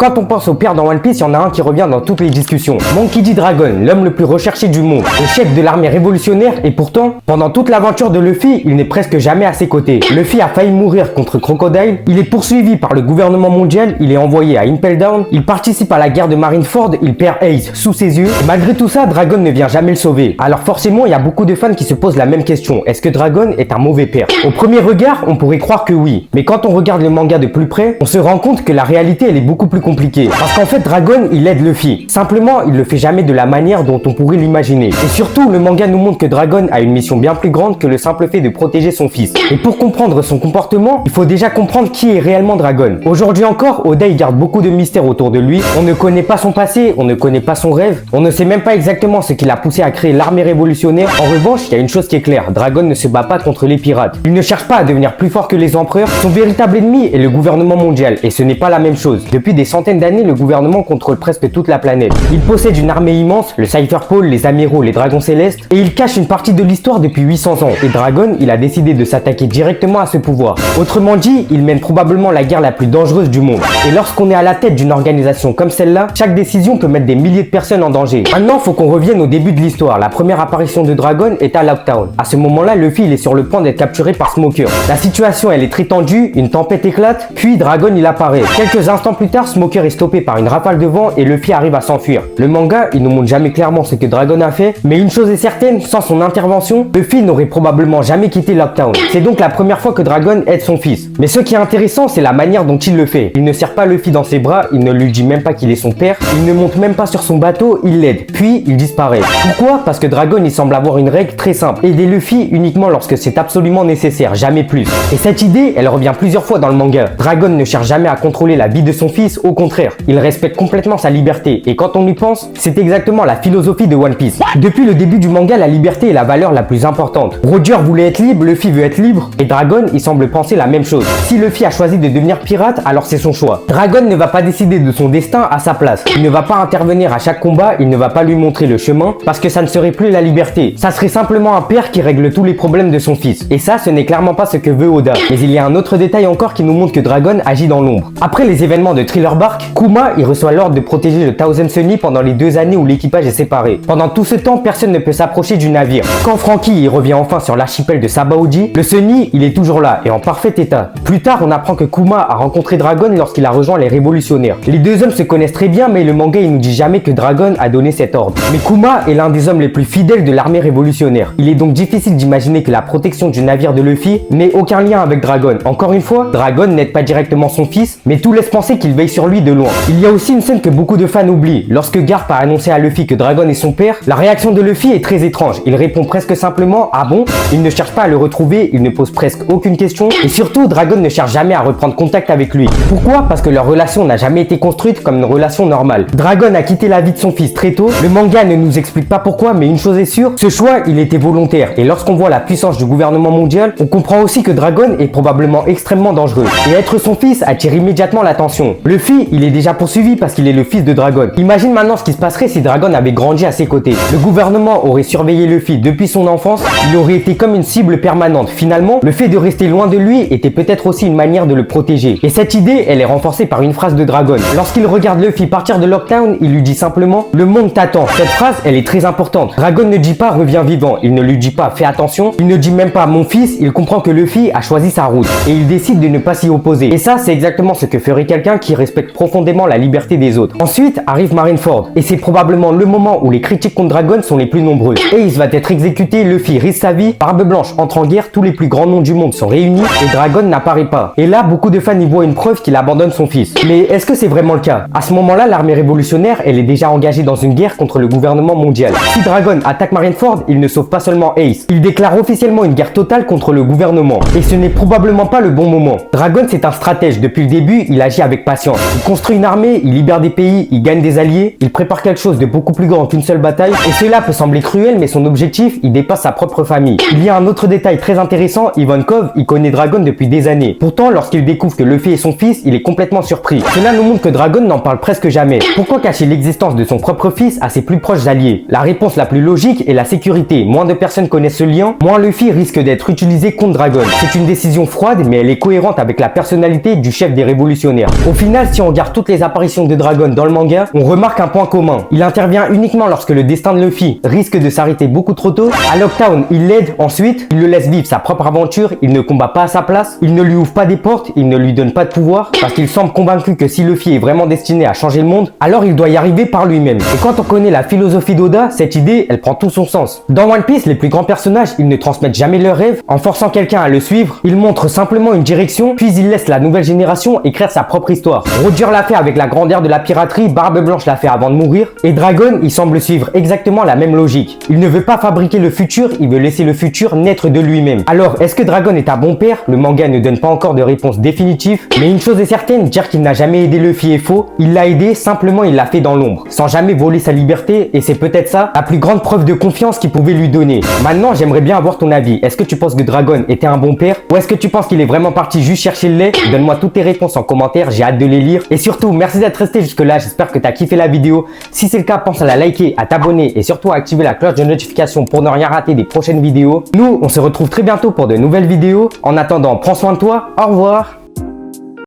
Quand on pense au père dans One Piece, il y en a un qui revient dans toutes les discussions. Monkey D. Dragon, l'homme le plus recherché du monde, le chef de l'armée révolutionnaire, et pourtant, pendant toute l'aventure de Luffy, il n'est presque jamais à ses côtés. Luffy a failli mourir contre Crocodile, il est poursuivi par le gouvernement mondial, il est envoyé à Impel Down, il participe à la guerre de Marineford, il perd Ace sous ses yeux, et malgré tout ça, Dragon ne vient jamais le sauver. Alors forcément, il y a beaucoup de fans qui se posent la même question, est-ce que Dragon est un mauvais père? Au premier regard, on pourrait croire que oui, mais quand on regarde le manga de plus près, on se rend compte que la réalité elle est beaucoup plus compliquée. Parce qu'en fait, Dragon, il aide Luffy. Simplement, il le fait jamais de la manière dont on pourrait l'imaginer. Et surtout, le manga nous montre que Dragon a une mission bien plus grande que le simple fait de protéger son fils. Et pour comprendre son comportement, il faut déjà comprendre qui est réellement Dragon. Aujourd'hui encore, Oda il garde beaucoup de mystères autour de lui. On ne connaît pas son passé, on ne connaît pas son rêve, on ne sait même pas exactement ce qui l'a poussé à créer l'armée révolutionnaire. En revanche, il y a une chose qui est claire, Dragon ne se bat pas contre les pirates. Il ne cherche pas à devenir plus fort que les empereurs. Son véritable ennemi est le gouvernement mondial. Et ce n'est pas la même chose. Depuis des centaines d'années, le gouvernement contrôle presque toute la planète. Il possède une armée immense, le Cypher Pole, les Amiraux, les Dragons Célestes, et il cache une partie de l'histoire depuis 800 ans. Et Dragon, il a décidé de s'attaquer directement à ce pouvoir. Autrement dit, il mène probablement la guerre la plus dangereuse du monde. Et lorsqu'on est à la tête d'une organisation comme celle-là, chaque décision peut mettre des milliers de personnes en danger. Maintenant, faut qu'on revienne au début de l'histoire. La première apparition de Dragon est à Lockdown. À ce moment-là, Luffy, il est sur le point d'être capturé par Smoker. La situation, elle est très tendue, une tempête éclate, puis Dragon, il apparaît. Quelques instants plus tard, Smoker est stoppé par une rafale de vent et Luffy arrive à s'enfuir. Le manga, il nous montre jamais clairement ce que Dragon a fait, mais une chose est certaine, sans son intervention, Luffy n'aurait probablement jamais quitté Lockdown. C'est donc la première fois que Dragon aide son fils. Mais ce qui est intéressant, c'est la manière dont il le fait. Il ne serre pas Luffy dans ses bras, il ne lui dit même pas qu'il est son père, il ne monte même pas sur son bateau, il l'aide, puis il disparaît. Pourquoi? Parce que Dragon, il semble avoir une règle très simple, aider Luffy uniquement lorsque c'est absolument nécessaire, jamais plus. Et cette idée, elle revient plusieurs fois dans le manga. Dragon ne cherche jamais à contrôler la vie de son fils, au contraire, il respecte complètement sa liberté, et quand on y pense, c'est exactement la philosophie de One Piece. Depuis le début du manga, la liberté est la valeur la plus importante. Roger voulait être libre, Luffy veut être libre, et Dragon, il semble penser la même chose. Si Luffy a choisi de devenir pirate, alors c'est son choix. Dragon ne va pas décider de son destin à sa place. Il ne va pas intervenir à chaque combat, il ne va pas lui montrer le chemin, parce que ça ne serait plus la liberté. Ça serait simplement un père qui règle tous les problèmes de son fils. Et ça, ce n'est clairement pas ce que veut Oda. Mais il y a un autre détail encore qui nous montre que Dragon agit dans l'ombre. Après les événements de Thriller Bark, Kuma, il reçoit l'ordre de protéger le Thousand Sunny pendant les 2 années où l'équipage est séparé. Pendant tout ce temps, personne ne peut s'approcher du navire. Quand Franky revient enfin sur l'archipel de Sabaody, le Sunny, il est toujours là et en parfait état. Plus tard, on apprend que Kuma a rencontré Dragon lorsqu'il a rejoint les révolutionnaires. Les deux hommes se connaissent très bien, mais le manga il nous dit jamais que Dragon a donné cet ordre. Mais Kuma est l'un des hommes les plus fidèles de l'armée révolutionnaire. Il est donc difficile d'imaginer que la protection du navire de Luffy n'ait aucun lien avec Dragon. Encore une fois, Dragon n'aide pas directement son fils, mais tout laisse penser qu'il veille sur lui de loin. Il y a aussi une scène que beaucoup de fans oublient. Lorsque Garp a annoncé à Luffy que Dragon est son père, la réaction de Luffy est très étrange. Il répond presque simplement « Ah bon ?» Il ne cherche pas à le retrouver, il ne pose presque aucune question, et surtout, Dragon ne cherche jamais à reprendre contact avec lui. Pourquoi? Parce que leur relation n'a jamais été construite comme une relation normale. Dragon a quitté la vie de son fils très tôt, le manga ne nous explique pas pourquoi, mais une chose est sûre, ce choix, il était volontaire, et lorsqu'on voit la puissance du gouvernement mondial, on comprend aussi que Dragon est probablement extrêmement dangereux. Et être son fils attire immédiatement l'attention. Luffy, il est déjà poursuivi parce qu'il est le fils de Dragon. Imagine maintenant ce qui se passerait si Dragon avait grandi à ses côtés. Le gouvernement aurait surveillé Luffy depuis son enfance, il aurait été comme une cible permanente. Finalement, le fait de rester loin de lui était peut-être aussi une manière de le protéger. Et cette idée, elle est renforcée par une phrase de Dragon. Lorsqu'il regarde Luffy partir de Lockdown, il lui dit simplement « Le monde t'attend ». Cette phrase, elle est très importante. Dragon ne dit pas « Reviens vivant », il ne lui dit pas « Fais attention », il ne dit même pas « Mon fils », il comprend que Luffy a choisi sa route. Et il décide de ne pas s'y opposer. Et ça, c'est exactement ce que ferait quelqu'un qui respecte profondément la liberté des autres. Ensuite, arrive Marineford. Et c'est probablement le moment où les critiques contre Dragon sont les plus nombreuses. Ace va être exécuté, Luffy risque sa vie, Barbe Blanche entre en guerre, tous les plus grands noms du monde sont réunis et Dragon n'apparaît pas. Et là, beaucoup de fans y voient une preuve qu'il abandonne son fils. Mais est-ce que c'est vraiment le cas? À ce moment-là, l'armée révolutionnaire, elle est déjà engagée dans une guerre contre le gouvernement mondial. Si Dragon attaque Marineford, il ne sauve pas seulement Ace, il déclare officiellement une guerre totale contre le gouvernement. Et ce n'est probablement pas le bon moment. Dragon, c'est un stratège. Depuis le début, il agit avec patience. Il construit une armée, il libère des pays, il gagne des alliés, il prépare quelque chose de beaucoup plus grand qu'une seule bataille. Et cela peut sembler cruel, mais son objectif, il dépasse sa propre famille. Il y a un autre détail très intéressant, Ivankov, il connaît Dragon depuis des années. Pourtant, lorsqu'il découvre que Luffy est son fils, il est complètement surpris. Cela nous montre que Dragon n'en parle presque jamais. Pourquoi cacher l'existence de son propre fils à ses plus proches alliés? La réponse la plus logique est la sécurité. Moins de personnes connaissent ce lien, moins Luffy risque d'être utilisé contre Dragon. C'est une décision froide, mais elle est cohérente avec la personnalité du chef des révolutionnaires. Au final, si on regarde toutes les apparitions de Dragon dans le manga, on remarque un point commun. Il intervient uniquement lorsque le destin de Luffy risque de s'arrêter beaucoup trop tôt. À Lockdown, il l'aide, ensuite, il le laisse vivre sa propre aventure, il ne combat pas à sa place, il ne lui ouvre pas des portes, il ne lui donne pas de pouvoir, parce qu'il semble convaincu que si Luffy est vraiment destiné à changer le monde, alors il doit y arriver par lui-même. Et quand on connaît la philosophie d'Oda, cette idée, elle prend tout son sens. Dans One Piece, les plus grands personnages, ils ne transmettent jamais leurs rêves en forçant quelqu'un à le suivre, ils montrent simplement une direction, puis ils laissent la nouvelle génération écrire sa propre histoire. Roger l'a fait avec la grandeur de la piraterie, Barbe Blanche l'a fait avant de mourir, et Dragon, il semble suivre exactement la même logique. Il ne veut pas fabriquer le futur, il veut laisser le futur naître de lui-même. Alors, est-ce que Dragon est un bon père? Le manga ne donne pas encore de réponse définitive, mais une chose est certaine, dire qu'il n'a jamais aidé Luffy est faux. Il l'a aidé, simplement il l'a fait dans l'ombre, sans jamais voler sa liberté, et c'est peut-être ça la plus grande preuve de confiance qu'il pouvait lui donner. Maintenant, j'aimerais bien avoir ton avis. Est-ce que tu penses que Dragon était un bon père, ou est-ce que tu penses qu'il est vraiment parti juste chercher le lait? Donne-moi toutes tes réponses en commentaire, j'ai hâte de les lire. Et surtout, merci d'être resté jusque là, j'espère que tu as kiffé la vidéo. Si c'est le cas, pense à la liker, à t'abonner et surtout à activer la cloche de notification pour ne rien rater des prochaines vidéos. Nous, on se retrouve très bientôt pour de nouvelles vidéos. En attendant, prends soin de toi, au revoir.